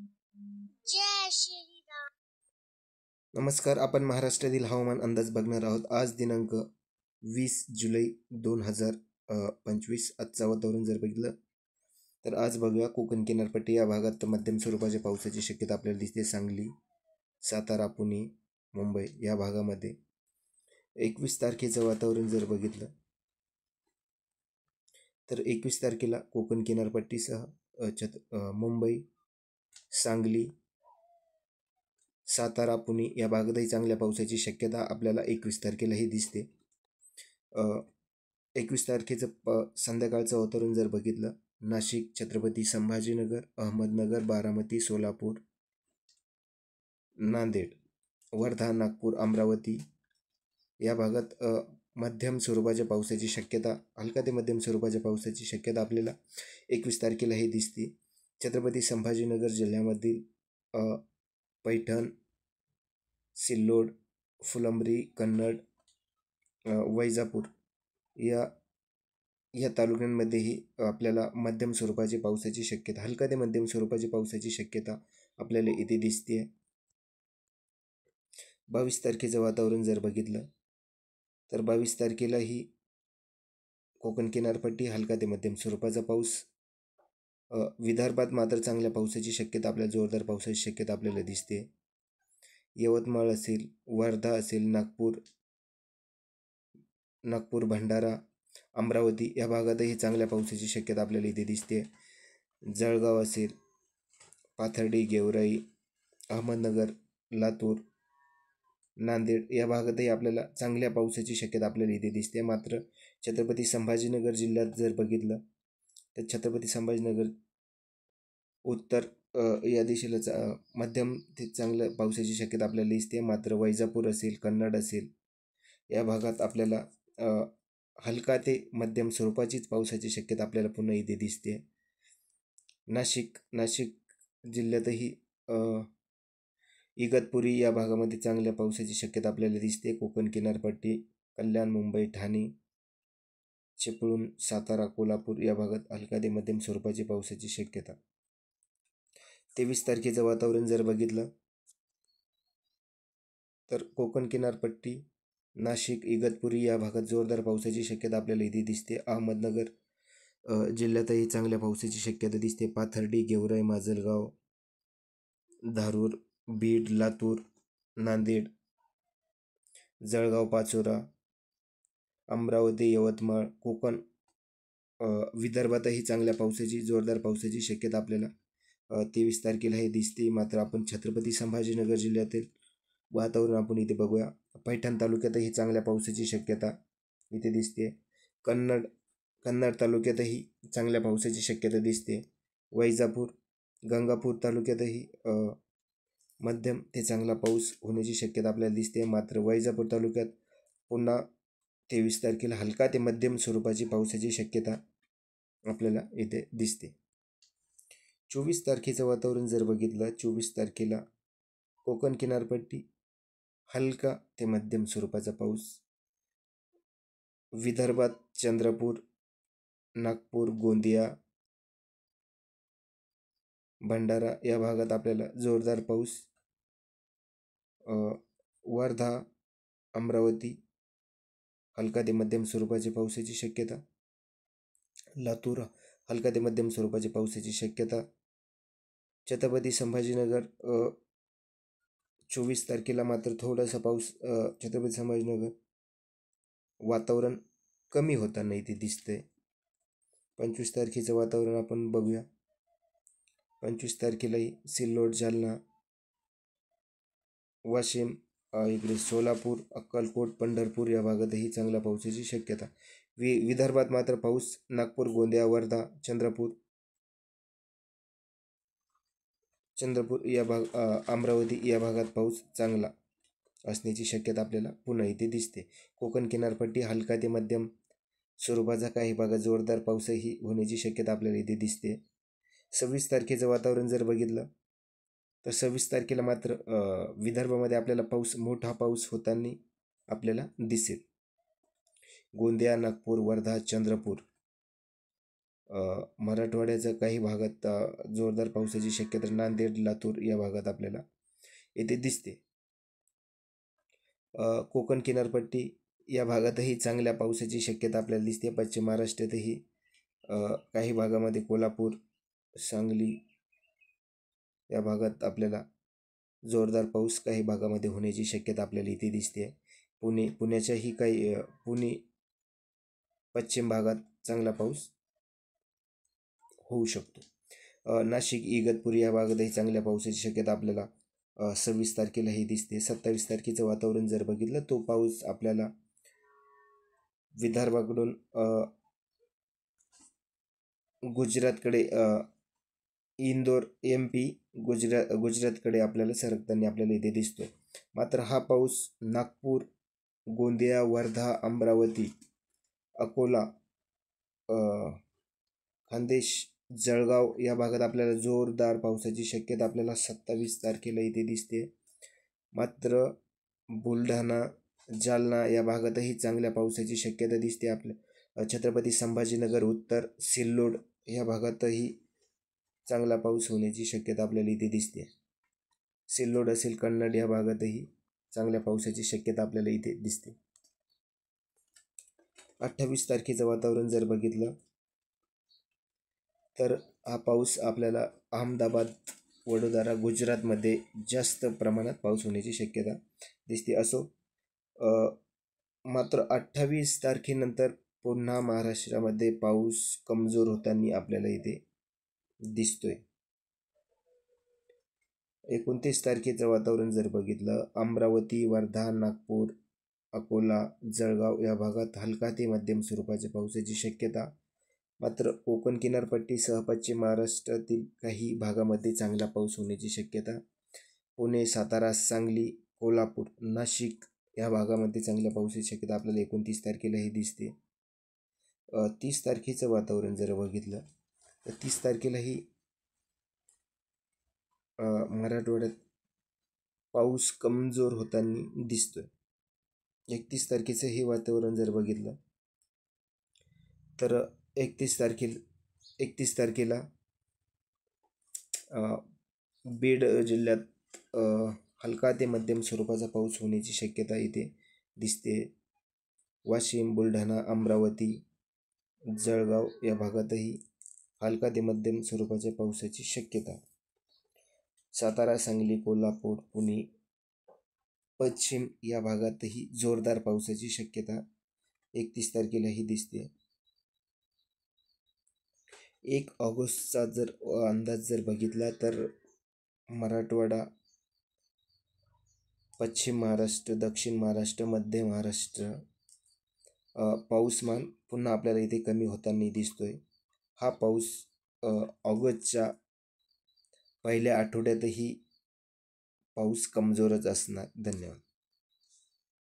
जय श्रीराम. नमस्कार. आपण महाराष्ट्रातील हवामान अंदाज बघणार आहोत. आज दिनांक 20 जुलै 2025. आजचं वातावरण जर बघितलं तर आज बघूया कोकण किनारपट्टी या भागात मध्यम स्वरूपाच्या पावसाची शक्यता आपल्याला दिसते. सांगली, सातारा, पुणे, मुंबई या भागामध्ये 21 तारखेचं वातावरण जर बघितलं तर 21 तारखेला कोकण किनारपट्टीसह मुंबई, सांगली, सातारा, पुणे या भागातही चांगल्या पावसाची शक्यता आपल्याला 21 तारखेलाही दिसते. 21 तारखेचं संध्याकाळचं वातावरण जर बघितलं, नाशिक, छत्रपती संभाजीनगर, अहमदनगर, बारामती, सोलापूर, नांदेड, वर्धा, नागपूर, अमरावती या भागात मध्यम स्वरूपाच्या पावसाची शक्यता, हलका ते मध्यम स्वरूपाच्या पावसाची शक्यता आपल्याला 21 तारखेलाही दिसते. छत्रपती संभाजीनगर जिल्ह्यामधील पैठण, सिल्लोड, फुलंब्री, कन्नड, वैजापूर या तालुक्यांमध्येही आपल्याला मध्यम स्वरूपाची पावसाची शक्यता, हलका ते मध्यम स्वरूपाची पावसाची शक्यता आपल्याला इथे दिसते. 22 तारखेचं वातावरण जर बघितलं तर 22 तारखेलाही कोकण किनारपट्टी हलका ते मध्यम स्वरूपाचा पाऊस, विदर्भात मात्र चांगल्या पावसाची शक्यता, आपल्याला जोरदार पावसाची शक्यता आपल्याला दिसते. यवतमाळ असेल, वर्धा असेल, नागपूर, भंडारा, अमरावती या भागातही चांगल्या पावसाची शक्यता आपल्याला इथे दिसते. जळगाव असेल, पाथर्डी, गेवराई, अहमदनगर, लातूर, नांदेड या भागातही आपल्याला चांगल्या पावसाची शक्यता आपल्याला इथे दिसते. मात्र छत्रपती संभाजीनगर जिल्ह्यात जर बघितलं तर छत्रपती संभाजीनगर उत्तर या दिशेला मध्यम ते चांगलं पावसाची शक्यता आपल्याला दिसते. मात्र वैजापूर असेल, कन्नड असेल या भागात आपल्याला हलका ते मध्यम स्वरूपाचीच पावसाची शक्यता आपल्याला पुन्हा इथे दिसते. नाशिक जिल्ह्यातही इगतपुरी या भागामध्ये चांगल्या पावसाची शक्यता आपल्याला दिसते. कोकण किनारपट्टी, कल्याण, मुंबई, ठाणे, चिपळूण, सातारा, कोल्हापूर या भागात हलका ते मध्यम स्वरूपाची पावसाची शक्यता. 23 तारखेचं वातावरण जर बघितलं तर कोकण किनारपट्टी, नाशिक, इगतपुरी या भागात जोरदार पावसाची शक्यता आपल्याला इथे दिसते. अहमदनगर जिल्ह्यातही चांगल्या पावसाची शक्यता दिसते. पाथर्डी, गेवराई, माजलगाव, धारूर, बीड, लातूर, नांदेड, जळगाव, पाचोरा, अमरावती, यवतमाळ, कोकण विदर्भातही चांगल्या पावसाची, जोरदार पावसाची शक्यता आपल्याला 23 तारखेलाही दिसते. मात्र आपण छत्रपती संभाजीनगर जिल्ह्यातील वातावरण आपण इथे बघूया. पैठण तालुक्यातही चांगल्या पावसाची शक्यता इथे दिसते. कन्नड तालुक्यातही चांगल्या पावसाची शक्यता दिसते. वैजापूर, गंगापूर तालुक्यातही मध्यम ते चांगला पाऊस होण्याची शक्यता आपल्याला दिसते. मात्र वैजापूर तालुक्यात पुन्हा 23 तारखेला हलका ते मध्यम स्वरूपाची पावसाची शक्यता आपल्याला इथे दिसते. 24 तारखेचं वातावरण जर बघितलं, 24 तारखेला कोकण किनारपट्टी हलका ते मध्यम स्वरूपाचा पाऊस, विदर्भात चंद्रपूर, नागपूर, गोंदिया, भंडारा या भागात आपल्याला जोरदार पाऊस, वर्धा, अमरावती हलका ते मध्यम स्वरूपाची पावसाची शक्यता, लातूर हलका ते मध्यम स्वरूपाची पावसाची शक्यता. छत्रपती संभाजीनगर 24 तारखेला मात्र थोडासा पाऊस छत्रपती संभाजीनगर वातावरण कमी होताना इथे दिसतंय. 25 तारखेचं वातावरण आपण बघूया. 25 तारखेलाही सिल्लोड, जालना, वाशिम, इकडे सोलापूर, अक्कलकोट, पंढरपूर या भागातही चांगल्या पावसाची शक्यता. विदर्भात मात्र पाऊस नागपूर, गोंदिया, वर्धा, चंद्रपूर या अमरावती या भागात पाऊस चांगला असण्याची शक्यता आपल्याला पुन्हा इथे दिसते. कोकण किनारपट्टी हलका ते मध्यम स्वरूपाचा, काही भागात जोरदार पाऊसही होण्याची शक्यता आपल्याला इथे दिसते. 26 तारखेचं वातावरण जर बघितलं तर 26 तारखेला मात्र विदर्भामध्ये आपल्याला मोठा पाऊस होताना आपल्याला दिसेल. गोंदिया, नागपूर, वर्धा, चंद्रपूर मराठवाड्याच्या काही भागात जोरदार पावसाची शक्यता नांदेड लातूर या भागात आपल्याला येथे दिसते. कोकण किनारपट्टी या भागातही चांगल्या पावसाची शक्यता आपल्याला दिसते. पश्चिम महाराष्ट्रातही काही भागामध्ये कोल्हापूर सांगली या भागात आपल्याला जोरदार पाऊस काही भागामध्ये होण्याची शक्यता आपल्याला इथे दिसते. पुण्याच्याही काही पुणे पश्चिम भागात चांगला पाऊस होऊ शकतो. नाशिक इगतपुरी या भागातही चांगल्या पावसाची शक्यता आपल्याला 26 तारखेलाही दिसते. 27 तारखेचं वातावरण जर बघितलं तो पाऊस आपल्याला विदर्भाकडून गुजरातकडे इंदोर MP गुजरातकडे आपल्याला सरकताना आपल्याला इथे दिसतो. मात्र हा पाऊस नागपूर गोंदिया वर्धा अमरावती अकोला खान्देश जळगाव या भागात आपल्याला जोरदार पावसाची शक्यता आपल्याला 27 तारखेला इथे दिसते. मात्र बुलढाणा जालना या भागातही चांगल्या पावसाची शक्यता दिसते. आपल्या छत्रपती संभाजीनगर उत्तर सिल्लोड या भागातही चांगला पाऊस होण्याची शक्यता आपल्याला इथे दिसते. सिल्लोड असेल कन्नड या भागातही चांगल्या पावसाची शक्यता आपल्याला इथे दिसते. 28 तारखेचं वातावरण जर बघितलं तर हा पाऊस आपल्याला अहमदाबाद वडोदरा गुजरातमध्ये जास्त प्रमाणात पाऊस होण्याची शक्यता दिसते. असो मात्र 28 तारखेनंतर पुन्हा महाराष्ट्रामध्ये पाऊस कमजोर होताना आपल्याला इथे दिसतोय. 29 तारखेचं वातावरण जर बघितलं अमरावती वर्धा नागपूर अकोला जळगाव या भागात हलका ते मध्यम स्वरूपाच्या पावसाची शक्यता. मात्र कोकण किनारपट्टीसह पश्चिम महाराष्ट्रातील काही भागामध्ये चांगला पाऊस होण्याची शक्यता. पुणे सातारा सांगली कोल्हापूर नाशिक या भागामध्ये चांगल्या पावसाची शक्यता आपल्याला 29 तारखेलाही दिसते. 30 तारखेचं वातावरण जर बघितलं तर 30 तारखेलाही मराठवाड्यात पाऊस कमजोर होताना दिसतोय. 31 तारखेचं हे वातावरण जर बघितलं तर 31 तारखेला बीड जिल्ह्यात हलका ते मध्यम स्वरूपाचा पाऊस होण्याची शक्यता इथे दिसते. वाशिम बुलढाणा अमरावती जळगाव या भागातही हलका ते मध्यम स्वरूपाच्या पावसाची शक्यता. सातारा सांगली कोल्हापूर पुणे पश्चिम या भागातही जोरदार पावसाची शक्यता 31 तारखेलाही दिसते. 1 ऑगस्टचा जर अंदाज जर बघितला तर मराठवाडा पश्चिम महाराष्ट्र दक्षिण महाराष्ट्र मध्य महाराष्ट्र पाऊसमान पुन्हा आपल्याला इथे कमी होताना दिसतोय. हा पाऊस ऑगस्टच्या पहिल्या आठवड्यातही पाऊस कमजोरच असणार. धन्यवाद.